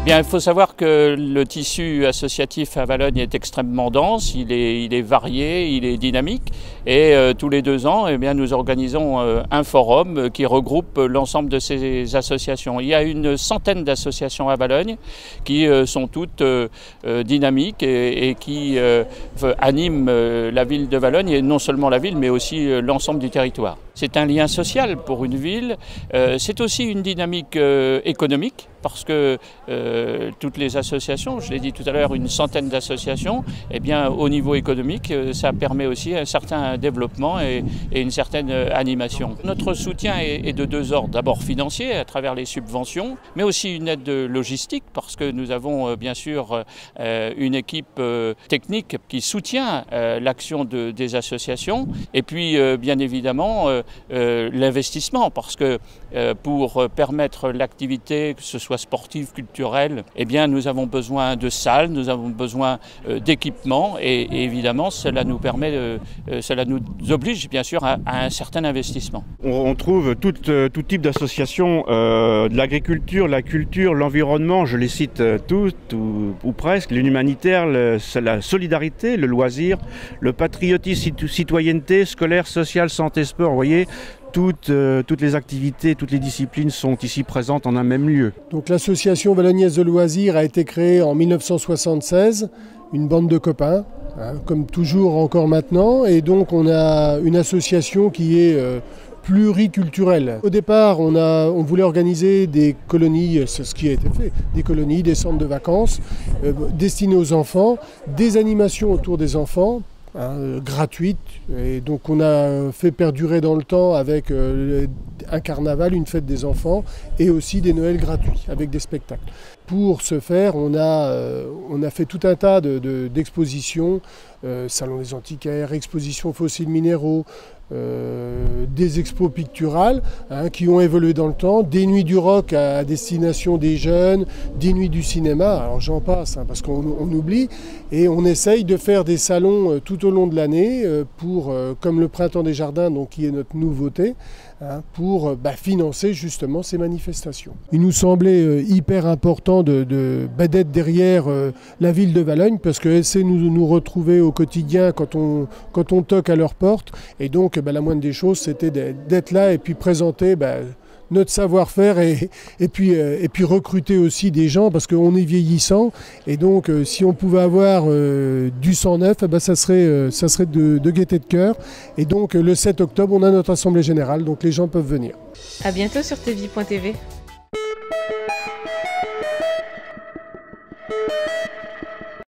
Bien, il faut savoir que le tissu associatif à Valognes est extrêmement dense, il est varié, il est dynamique et tous les 2 ans, eh bien, nous organisons un forum qui regroupe l'ensemble de ces associations. Il y a une centaine d'associations à Valognes qui sont toutes dynamiques et qui animent la ville de Valognes, et non seulement la ville mais aussi l'ensemble du territoire. C'est un lien social pour une ville, c'est aussi une dynamique économique parce que toutes les associations, je l'ai dit tout à l'heure, une centaine d'associations, eh bien, au niveau économique, ça permet aussi un certain développement et une certaine animation. Notre soutien est de 2 ordres. D'abord financier, à travers les subventions, mais aussi une aide logistique, parce que nous avons bien sûr une équipe technique qui soutient l'action des associations, et puis bien évidemment l'investissement, parce que pour permettre l'activité, que ce soit sportive, culturelle, eh bien, nous avons besoin de salles, nous avons besoin d'équipements et évidemment cela nous oblige bien sûr à un certain investissement. On trouve tout type d'associations, de l'agriculture, la culture, l'environnement, je les cite toutes ou presque, l'humanitaire, la solidarité, le loisir, le patriotisme, citoyenneté, scolaire, social, santé, sport, vous voyez. Toutes les activités, toutes les disciplines sont ici présentes en un même lieu. Donc l'association valognaise de loisirs a été créée en 1976, une bande de copains, hein, comme toujours encore maintenant, et donc on a une association qui est pluriculturelle. Au départ, on voulait organiser des colonies, c'est ce qui a été fait, des colonies, des centres de vacances destinés aux enfants, des animations autour des enfants, gratuite, et donc on a fait perdurer dans le temps avec un carnaval, une fête des enfants et aussi des Noëls gratuits avec des spectacles. Pour ce faire, on a fait tout un tas d'expositions, salon des antiquaires, expositions fossiles minéraux, des expos picturales qui ont évolué dans le temps, des nuits du rock à destination des jeunes, des nuits du cinéma, alors j'en passe parce qu'on oublie, et on essaye de faire des salons tout au long de l'année comme le Printemps des Jardins, donc, qui est notre nouveauté, pour financer justement ces manifestations. Il nous semblait hyper important d'être derrière la ville de Valognes parce qu'elle sait nous retrouver au quotidien quand on toque à leur porte, et donc la moindre des choses c'était d'être là et puis présenter notre savoir-faire et puis recruter aussi des gens parce qu'on est vieillissant, et donc si on pouvait avoir du sang neuf, ça serait de gaieté de cœur, et donc le 7 octobre on a notre assemblée générale, donc les gens peuvent venir. À bientôt sur tvie.tv.